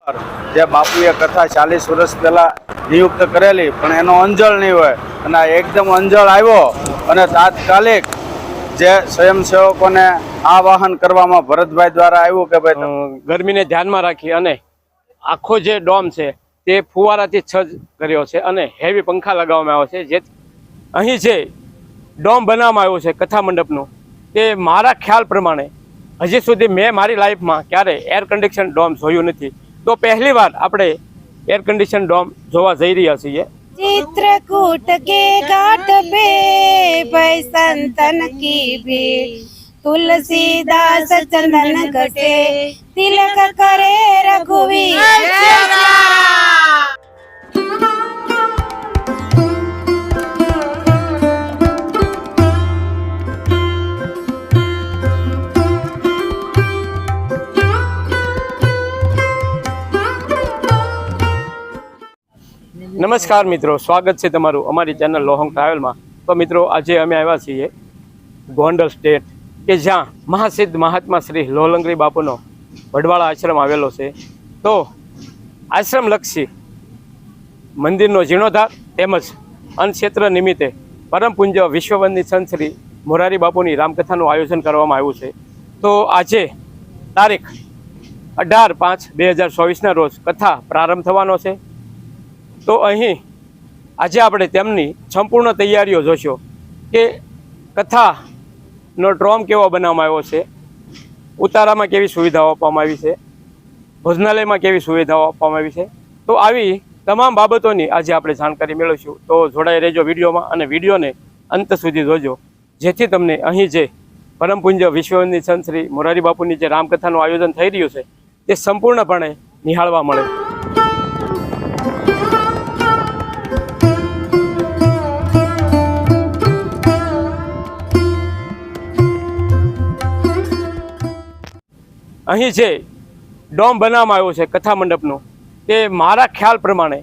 જે બાપુએ કથા 40 વર્ષ પહેલા નિયુક્ત કરેલી, પણ એનો અંજળ નહીં હોય અને એકદમ અંજળ આવ્યો અને તાત્કાલિક જે સ્વયંસેવકોને આવાહન કરવામાં ભરતભાઈ દ્વારા આવ્યું કે ભાઈ ગરમીને ધ્યાનમાં રાખી અને આખો જે ડોમ છે તે ફુવારાથી છજ કર્યો છે અને હેવી પંખા લગાવવામાં આવ્યો છે. જે અહીં જે ડોમ બનાવવામાં આવ્યો છે કથા મંડપનું, તે મારા ખ્યાલ પ્રમાણે હજી સુધી મેં મારી લાઈફમાં ક્યારે એર કન્ડિશન ડોમ જોયું નથી. તો પહેલી વાર આપણે એર કન્ડિશન ડોમ જોવા જઈ રહ્યા છીએ. चित्रकूट के घाट पे भय संतन की भीड़, तुलसीदास चंदन घटे तिलक करे रघुवीर. નમસ્કાર મિત્રો, સ્વાગત છે તમારું અમારી ચેનલ લોહંગ ટ્રાવેલમાં. તો મિત્રો, આજે અમે આવ્યા છીએ ગોંડલ સ્ટેટ, કે જ્યાં મહાસિદ્ધ મહાત્મા શ્રી લોહલંગરી બાપુનો વડવાળા આશ્રમ આવેલો છે. તો આશ્રમલક્ષી મંદિરનો જીર્ણોદ્ધાર તેમજ અન્નક્ષેત્ર નિમિત્તે પરમ પૂજ્ય વિશ્વવંદની સંત શ્રી મોરારી બાપુની રામકથાનું આયોજન કરવામાં આવ્યું છે. તો આજે તારીખ 18/5/2024ના રોજ કથા પ્રારંભ થવાનો છે. તો અહીં આજે આપણે તેમની સંપૂર્ણ તૈયારીઓ જોશો કે કથાનો ડ્રોમ કેવો બનાવવામાં આવ્યો છે, ઉતારામાં કેવી સુવિધાઓ આપવામાં આવી છે, ભોજનાલયમાં કેવી સુવિધાઓ આપવામાં આવી છે. તો આવી તમામ બાબતોની આજે આપણે જાણકારી મેળવીશું. તો જોડાઈ રહેજો વિડીયોમાં અને વિડીયોને અંત સુધી જોજો, જેથી તમને અહીં જે પરમ પૂજ્ય વિશ્વવંદની સંત શ્રી મોરારી બાપુની જે રામકથાનું આયોજન થઈ રહ્યું છે તે સંપૂર્ણપણે નિહાળવા મળે. અહીં જે ડોમ બનાવવામાં આવ્યો છે કથા મંડપનું, તે મારા ખ્યાલ પ્રમાણે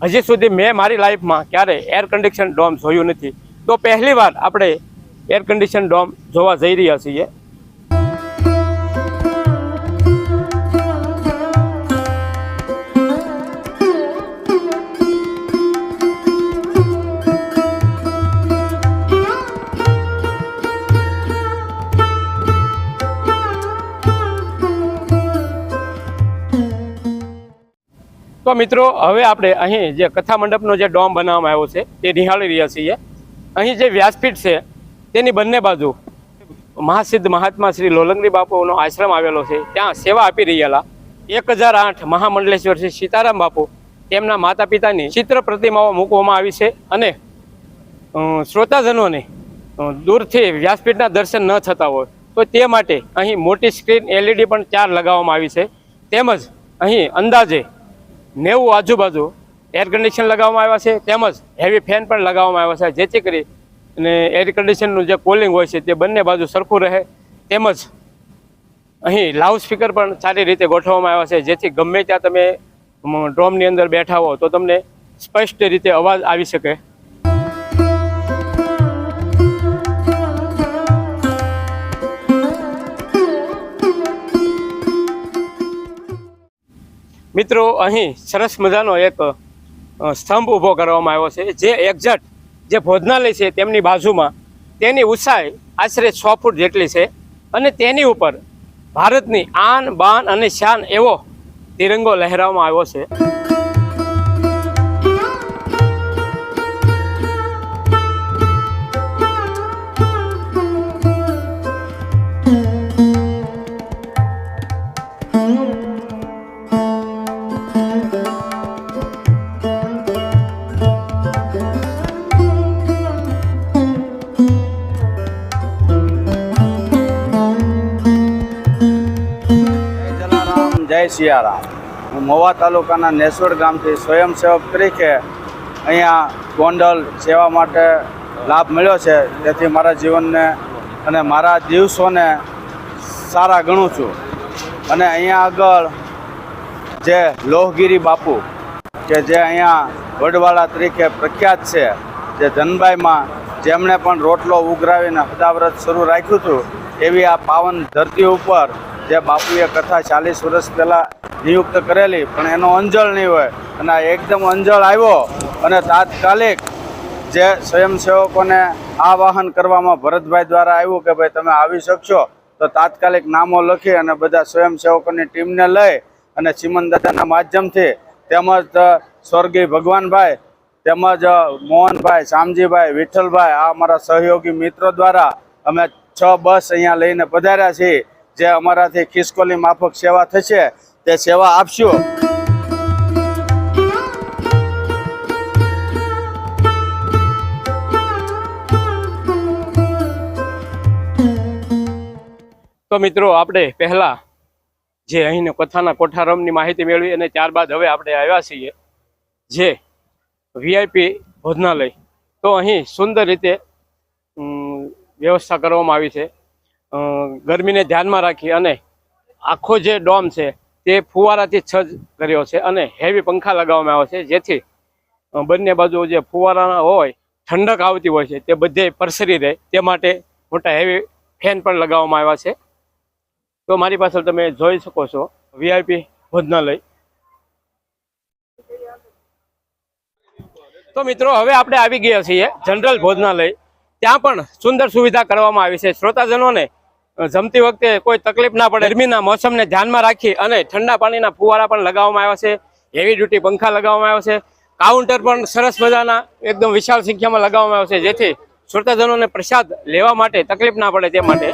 હજી સુધી મેં મારી લાઈફમાં ક્યારે એર કન્ડિશન ડોમ જોયું નથી. તો પહેલી વાર આપણે એર કન્ડિશન ડોમ જોવા જઈ રહ્યા છીએ. તો મિત્રો, હવે આપણે અહીં જે કથા મંડપનો જે ડોમ બનાવવામાં આવ્યો છે તે નિહાળી રહ્યા છીએ. અહીં જે વ્યાસપીઠ છે તેની બંને બાજુ મહાસિદ્ધ મહાત્મા શ્રી લોહલંગરી બાપુનો આશ્રમ આવેલો છે. ત્યાં સેવા આપી રહેલા 1008 મહામંડલેશ્વર શ્રી સીતારામ બાપુ તેમના માતા પિતાની ચિત્ર પ્રતિમાઓ મૂકવામાં આવી છે. અને શ્રોતાજનોને દૂરથી વ્યાસપીઠના દર્શન ન થતા હોય તો તે માટે અહીં મોટી સ્ક્રીન LED પણ 4 લગાવવામાં આવી છે. તેમજ અહીં અંદાજે 90 આજુબાજુ એર કન્ડિશન લગાવવામાં આવ્યા છે, તેમજ હેવી ફેન પણ લગાવવામાં આવ્યા છે, જેથી કરી અને એર કન્ડિશનનું જે કોલિંગ હોય છે તે બંને બાજુ સરખું રહે. તેમજ અહીં લાઉડ સ્પીકર પણ સારી રીતે ગોઠવવામાં આવ્યા છે, જેથી ગમે ત્યાં તમે ડ્રોમની અંદર બેઠા હો તો તમને સ્પષ્ટ રીતે અવાજ આવી શકે. મિત્રો, અહીં સરસ મજાનો એક સ્તંભ ઊભો કરવામાં આવ્યો છે, જે એક્ઝેક્ટ જે ભોજનાલય છે તેમની બાજુમાં તેની ઊંચાઈ આશરે 6 ફૂટ જેટલી છે અને તેની ઉપર ભારતની આન બાન અને શાન એવો તિરંગો લહેરાવવામાં આવ્યો છે. જય સિયારામ. હું મહુવા તાલુકાના નેસવડ ગામથી સ્વયંસેવક તરીકે અહીંયા ગોંડલ સેવા માટે લાભ મળ્યો છે. તેથી મારા જીવનને અને મારા દિવસોને સારા ગણું છું. અને અહીંયા આગળ જે લોહગીરી બાપુ કે જે અહીંયા વડવાળા તરીકે પ્રખ્યાત છે, જે ધનબાઈમાં જેમણે પણ રોટલો ઉઘરાવીને હદાવ્રત શરૂ રાખ્યું હતું, એવી આ પાવન ધરતી ઉપર જે બાપુએ કથા 40 વર્ષ પહેલાં નિયુક્ત કરેલી, પણ એનો અંજળ નહીં હોય અને આ એકદમ અંજળ આવ્યો અને તાત્કાલિક જે સ્વયંસેવકોને આવાહન કરવામાં ભરતભાઈ દ્વારા આવ્યું કે ભાઈ તમે આવી શકશો, તો તાત્કાલિક નામો લખી અને બધા સ્વયંસેવકોની ટીમને લઈ અને ચીમનદાદાના માધ્યમથી તેમજ સ્વર્ગીય ભગવાનભાઈ તેમજ મોહનભાઈ, શામજીભાઈ, વિઠ્ઠલભાઈ, આ અમારા સહયોગી મિત્રો દ્વારા અમે 6 બસ અહીંયા લઈને પધાર્યા છીએ. જે અમારાથી ખિસકોલી માફક સેવા થશે તે સેવા આપશું. તો મિત્રો આપણે પહેલા જે અહીં કથાના કોઠારમની માહિતી મેળવી અને ત્યારબાદ હવે આપણે આવ્યા છીએ જે VIP ભોજનાલય. તો અહીં સુંદર રીતે વ્યવસ્થા કરવામાં આવી છે. ગરમીને ધ્યાનમાં રાખી અને આખો જે ડોમ છે તે ફુવારાથી સજ્જ કર્યો છે અને હેવી પંખા લગાવવામાં આવ્યો છે, જેથી બંને બાજુ જે ફુવારા હોય ઠંડક આવતી હોય છે તે બધે પરસરી રહે તે માટે મોટા હેવી ફેન પણ લગાવવામાં આવ્યા છે. તો મારી પાછળ તમે જોઈ શકો છો VIP ભોજનાલય. તો મિત્રો હવે આપણે આવી ગયા છીએ જનરલ ભોજનાલય. ત્યાં પણ સુંદર સુવિધા કરવામાં આવી છે. શ્રોતાજનોને જમતી વખતે કોઈ તકલીફ ના પડે, ગરમીના મોસમને ધ્યાનમાં રાખી અને ઠંડા પાણીના ફુવારા પણ લગાવવામાં આવ્યા છે, હેવી ડ્યુટી પંખા લગાવવામાં આવ્યા છે, કાઉન્ટર પણ સરસ મજાના એકદમ વિશાળ સંખ્યામાં લગાવવામાં આવ્યા છે, જેથી શ્રોતાજનોને પ્રસાદ લેવા માટે તકલીફ ના પડે તે માટે.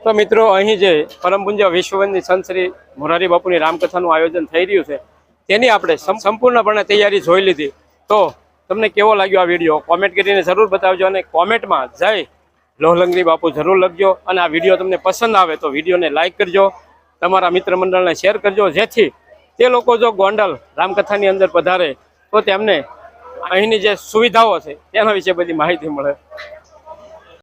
તો મિત્રો અહીં જે પરમ પૂજ્ય વિશ્વવંદની સંત શ્રી મોરારી બાપુની રામકથાનું આયોજન થઈ રહ્યું છે તેની આપણે સંપૂર્ણપણે તૈયારી જોઈ લીધી. તો તમને કેવો લાગ્યો આ વિડીયો કોમેન્ટ કરીને જરૂર બતાવજો અને કોમેન્ટમાં જય લોહલંગરી બાપુ જરૂર લખજો. અને આ વિડીયો તમને પસંદ આવે તો વિડીયોને લાઇક કરજો, તમારા મિત્ર મંડળને શેર કરજો, જેથી તે લોકો જો ગોંડલ રામકથાની અંદર પધારે તો તેમને અહીંની જે સુવિધાઓ છે તેના વિશે બધી માહિતી મળે.